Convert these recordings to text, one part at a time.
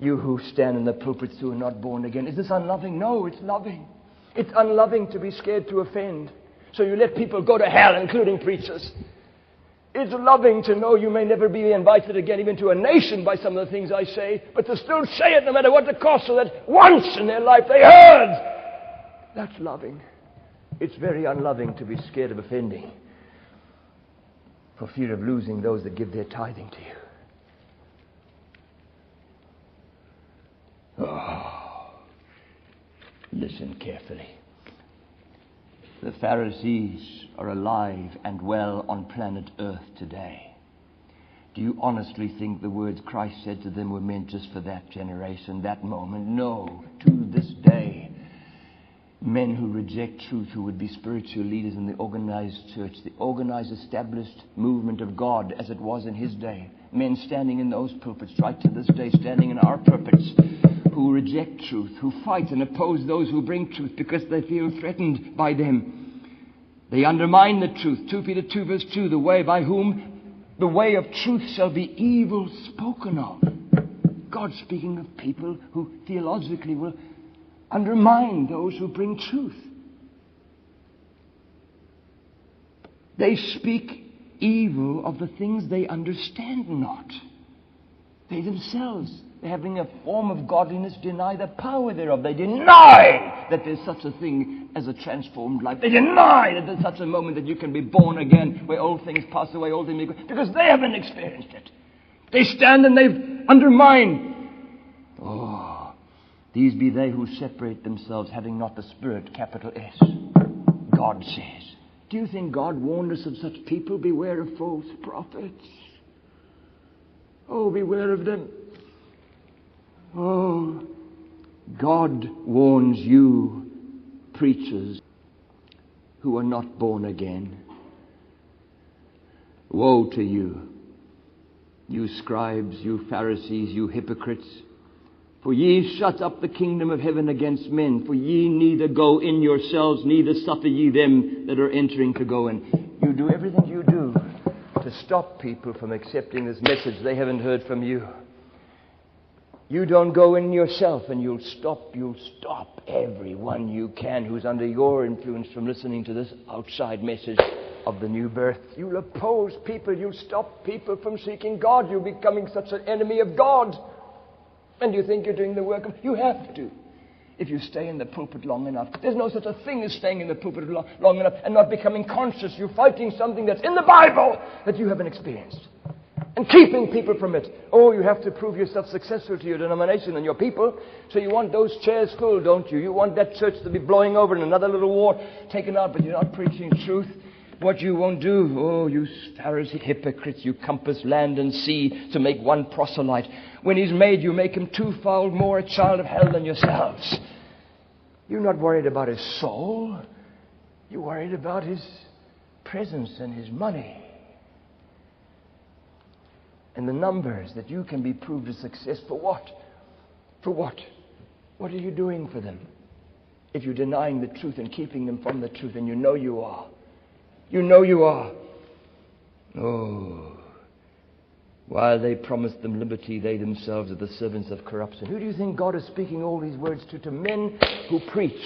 You who stand in the pulpits who are not born again. Is this unloving? No, it's loving. It's unloving to be scared to offend. So you let people go to hell, including preachers. It's loving to know you may never be invited again, even to a nation, by some of the things I say, but to still say it no matter what the cost, so that once in their life they heard. That's loving. It's very unloving to be scared of offending, for fear of losing those that give their tithing to you. Oh, listen carefully. The Pharisees are alive and well on planet Earth today. Do you honestly think the words Christ said to them were meant just for that generation, that moment? No. To this day, men who reject truth, who would be spiritual leaders in the organized church, the organized, established movement of God as it was in his day, men standing in those pulpits right to this day, standing in our pulpits, who reject truth, who fight and oppose those who bring truth because they feel threatened by them. They undermine the truth. 2 Peter 2 verse 2, the way by whom the way of truth shall be evil spoken of. God speaking of people who theologically will undermine those who bring truth. They speak evil of the things they understand not. They themselves, having a form of godliness, deny the power thereof. They deny that there's such a thing as a transformed life. They deny that there's such a moment that you can be born again, where old things pass away, old things become, because they haven't experienced it. They stand and they undermine. Oh, these be they who separate themselves, having not the Spirit, capital S. God says. Do you think God warned us of such people? Beware of false prophets. Oh, beware of them. Oh, God warns you, preachers, who are not born again. Woe to you, you scribes, you Pharisees, you hypocrites! For ye shut up the kingdom of heaven against men. For ye neither go in yourselves, neither suffer ye them that are entering to go in. You do everything you do to stop people from accepting this message they haven't heard from you. You don't go in yourself, and you'll stop everyone you can who's under your influence from listening to this outside message of the new birth. You'll oppose people. You'll stop people from seeking God. You're becoming such an enemy of God. And you think you're doing the work of... You have to. If you stay in the pulpit long enough. There's no such a thing as staying in the pulpit long enough and not becoming conscious. You're fighting something that's in the Bible that you haven't experienced. And keeping people from it. Oh, you have to prove yourself successful to your denomination and your people. So you want those chairs full, don't you? You want that church to be blowing over and another little war taken out, but you're not preaching truth. What you won't do, oh, you Pharisee hypocrites, you compass land and sea to make one proselyte. When he's made, you make him twofold more a child of hell than yourselves. You're not worried about his soul. You're worried about his presence and his money. And the numbers that you can be proved a success. For what? For what? What are you doing for them? If you're denying the truth and keeping them from the truth, and you know you are. You know you are. Oh. While they promise them liberty, they themselves are the servants of corruption. Who do you think God is speaking all these words to? To men who preach,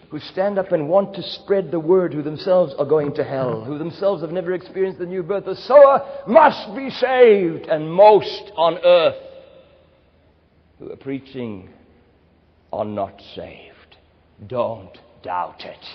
who stand up and want to spread the word, who themselves are going to hell, who themselves have never experienced the new birth. The sower must be saved, and most on earth who are preaching are not saved. Don't doubt it.